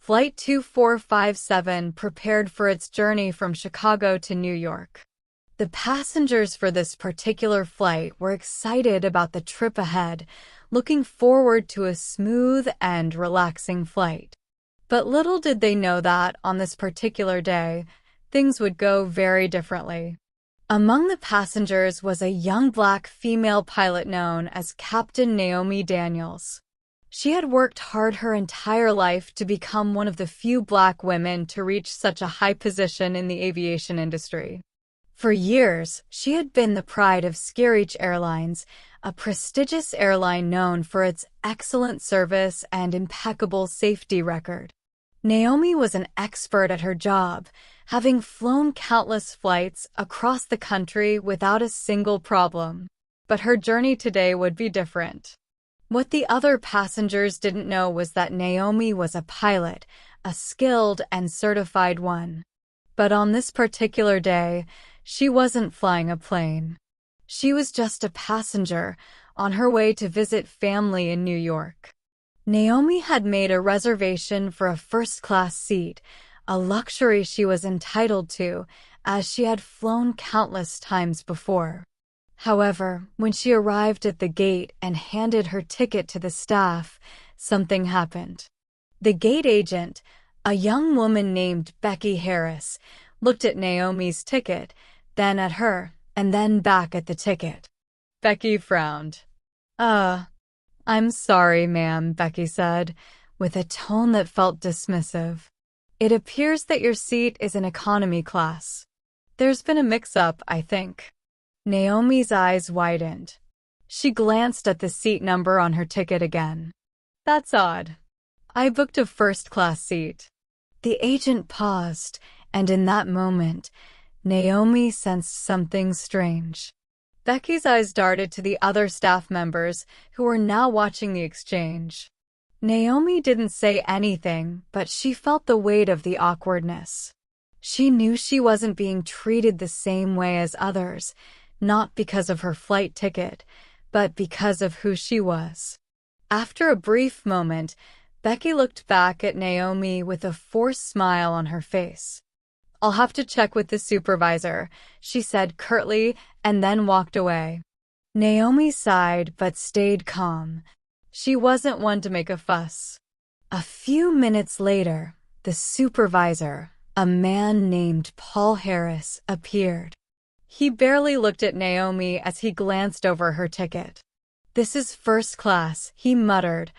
Flight 2457 prepared for its journey from Chicago to New York. The passengers for this particular flight were excited about the trip ahead, looking forward to a smooth and relaxing flight. But little did they know that, on this particular day, things would go very differently. Among the passengers was a young black female pilot known as Captain Naomi Daniels. She had worked hard her entire life to become one of the few black women to reach such a high position in the aviation industry. For years, she had been the pride of Skyreach Airlines, a prestigious airline known for its excellent service and impeccable safety record. Naomi was an expert at her job, having flown countless flights across the country without a single problem. But her journey today would be different. What the other passengers didn't know was that Naomi was a pilot, a skilled and certified one. But on this particular day, she wasn't flying a plane. She was just a passenger on her way to visit family in New York. Naomi had made a reservation for a first-class seat, a luxury she was entitled to, as she had flown countless times before. However, when she arrived at the gate and handed her ticket to the staff, something happened. The gate agent, a young woman named Becky Harris, looked at Naomi's ticket, then at her, and then back at the ticket. Becky frowned. I'm sorry, ma'am," Becky said, with a tone that felt dismissive. "It appears that your seat is in economy class. There's been a mix-up, I think." Naomi's eyes widened. She glanced at the seat number on her ticket again. "That's odd. I booked a first-class seat." The agent paused, and in that moment, Naomi sensed something strange. Becky's eyes darted to the other staff members who were now watching the exchange. Naomi didn't say anything, but she felt the weight of the awkwardness. She knew she wasn't being treated the same way as others, not because of her flight ticket, but because of who she was. After a brief moment, Becky looked back at Naomi with a forced smile on her face. "I'll have to check with the supervisor," she said curtly, and then walked away. Naomi sighed but stayed calm. She wasn't one to make a fuss. A few minutes later, the supervisor, a man named Paul Harris, appeared. He barely looked at Naomi as he glanced over her ticket. "This is first class," he muttered,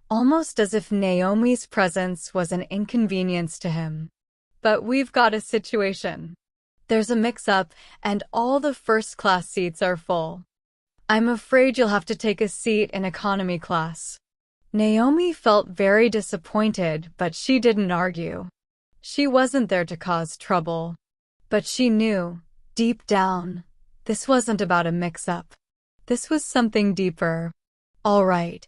almost as if Naomi's presence was an inconvenience to him. "But we've got a situation. There's a mix-up, and all the first-class seats are full. I'm afraid you'll have to take a seat in economy class." Naomi felt very disappointed, but she didn't argue. She wasn't there to cause trouble. But she knew, deep down, this wasn't about a mix-up. This was something deeper. "All right,"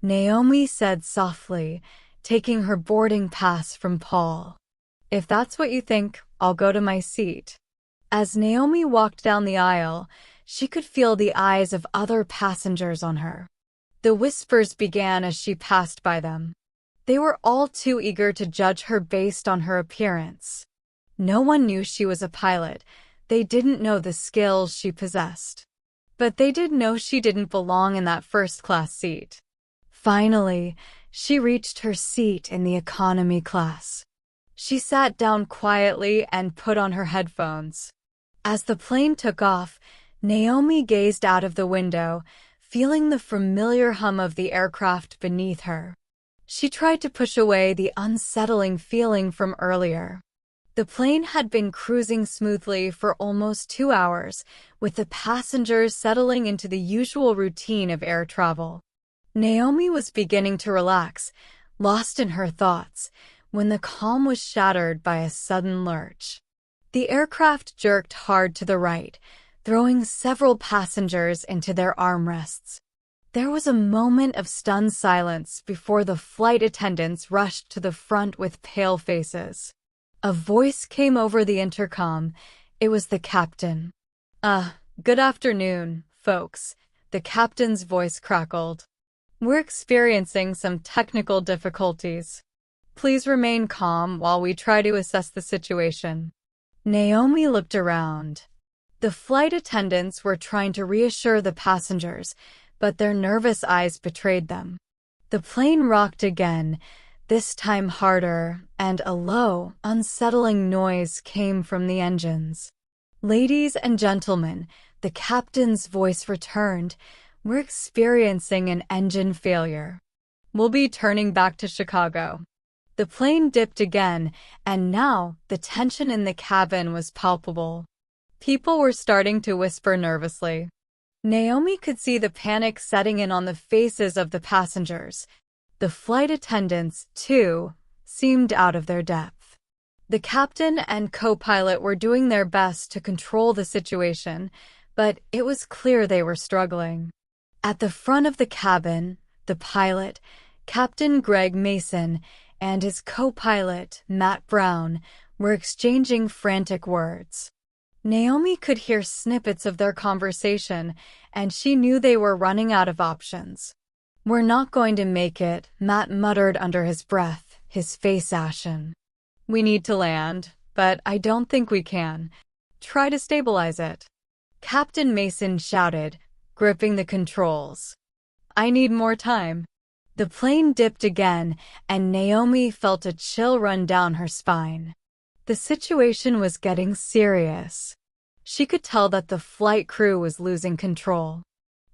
Naomi said softly, taking her boarding pass from Paul. "If that's what you think, I'll go to my seat." As Naomi walked down the aisle, she could feel the eyes of other passengers on her. The whispers began as she passed by them. They were all too eager to judge her based on her appearance. No one knew she was a pilot. They didn't know the skills she possessed. But they did know she didn't belong in that first-class seat. Finally, she reached her seat in the economy class. She sat down quietly and put on her headphones. As the plane took off, Naomi gazed out of the window, feeling the familiar hum of the aircraft beneath her. She tried to push away the unsettling feeling from earlier. The plane had been cruising smoothly for almost 2 hours, with the passengers settling into the usual routine of air travel. Naomi was beginning to relax, lost in her thoughts, when the calm was shattered by a sudden lurch. The aircraft jerked hard to the right, throwing several passengers into their armrests. There was a moment of stunned silence before the flight attendants rushed to the front with pale faces. A voice came over the intercom. It was the captain. Good afternoon, folks," the captain's voice crackled. "We're experiencing some technical difficulties. Please remain calm while we try to assess the situation. Naomi looked around. The flight attendants were trying to reassure the passengers, but their nervous eyes betrayed them. The plane rocked again, this time harder, and a low, unsettling noise came from the engines. Ladies and gentlemen, the captain's voice returned. We're experiencing an engine failure. We'll be turning back to Chicago. The plane dipped again, and now the tension in the cabin was palpable. People were starting to whisper nervously. Naomi could see the panic setting in on the faces of the passengers. The flight attendants, too, seemed out of their depth. The captain and co-pilot were doing their best to control the situation, but it was clear they were struggling. At the front of the cabin, the pilot, Captain Greg Mason, and his co-pilot, Matt Brown, were exchanging frantic words. Naomi could hear snippets of their conversation, and she knew they were running out of options. "We're not going to make it," Matt muttered under his breath, his face ashen. "We need to land, but I don't think we can. Try to stabilize it." Captain Mason shouted, gripping the controls. "I need more time." The plane dipped again, and Naomi felt a chill run down her spine. The situation was getting serious. She could tell that the flight crew was losing control.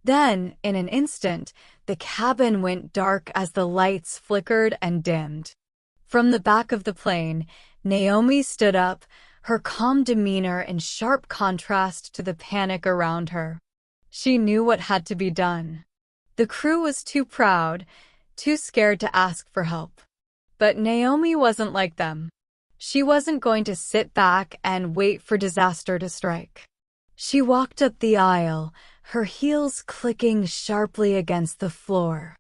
Then, in an instant, the cabin went dark as the lights flickered and dimmed. From the back of the plane, Naomi stood up, her calm demeanor in sharp contrast to the panic around her. She knew what had to be done. The crew was too proud, too scared to ask for help. But Naomi wasn't like them. She wasn't going to sit back and wait for disaster to strike. She walked up the aisle, her heels clicking sharply against the floor.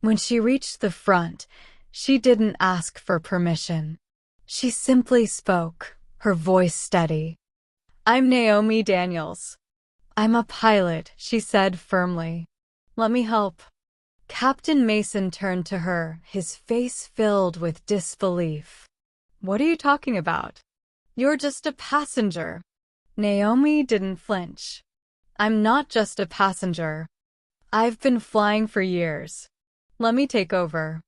When she reached the front, she didn't ask for permission. She simply spoke, her voice steady. "I'm Naomi Daniels. I'm a pilot," she said firmly. "Let me help." Captain Mason turned to her, his face filled with disbelief. "What are you talking about? You're just a passenger." Naomi didn't flinch. "I'm not just a passenger. I've been flying for years. Let me take over."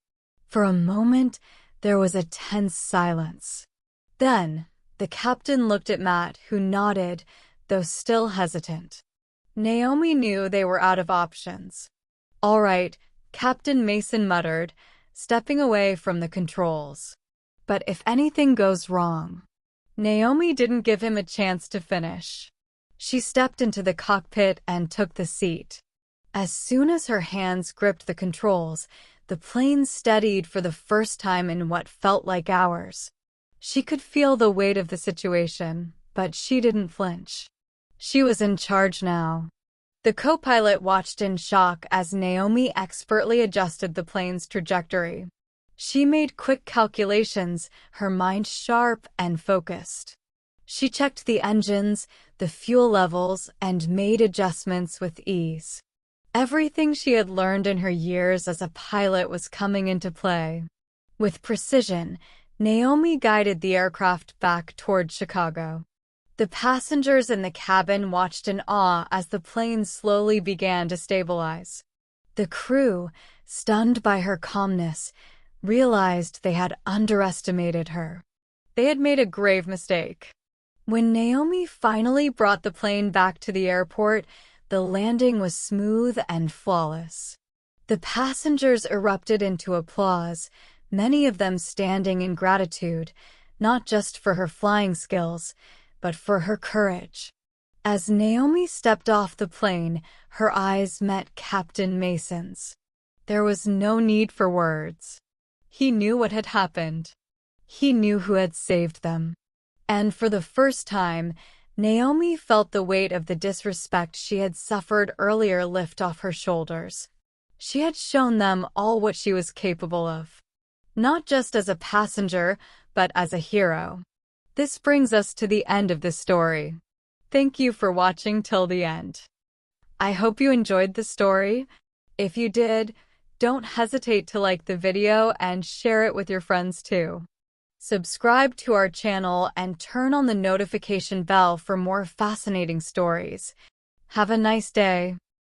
For a moment, there was a tense silence. Then, the captain looked at Matt, who nodded, though still hesitant. Naomi knew they were out of options. "All right," Captain Mason muttered, stepping away from the controls. "But if anything goes wrong..." Naomi didn't give him a chance to finish. She stepped into the cockpit and took the seat. As soon as her hands gripped the controls, the plane steadied for the first time in what felt like hours. She could feel the weight of the situation, but she didn't flinch. She was in charge now. The co-pilot watched in shock as Naomi expertly adjusted the plane's trajectory. She made quick calculations, her mind sharp and focused. She checked the engines, the fuel levels, and made adjustments with ease. Everything she had learned in her years as a pilot was coming into play. With precision, Naomi guided the aircraft back toward Chicago. The passengers in the cabin watched in awe as the plane slowly began to stabilize. The crew, stunned by her calmness, realized they had underestimated her. They had made a grave mistake. When Naomi finally brought the plane back to the airport, the landing was smooth and flawless. The passengers erupted into applause, many of them standing in gratitude, not just for her flying skills, but for her courage. As Naomi stepped off the plane, her eyes met Captain Mason's. There was no need for words. He knew what had happened. He knew who had saved them. And for the first time, Naomi felt the weight of the disrespect she had suffered earlier lift off her shoulders. She had shown them all what she was capable of. Not just as a passenger, but as a hero. This brings us to the end of the story. Thank you for watching till the end. I hope you enjoyed the story. If you did, Don't hesitate to like the video and share it with your friends too. Subscribe to our channel and turn on the notification bell for more fascinating stories. Have a nice day.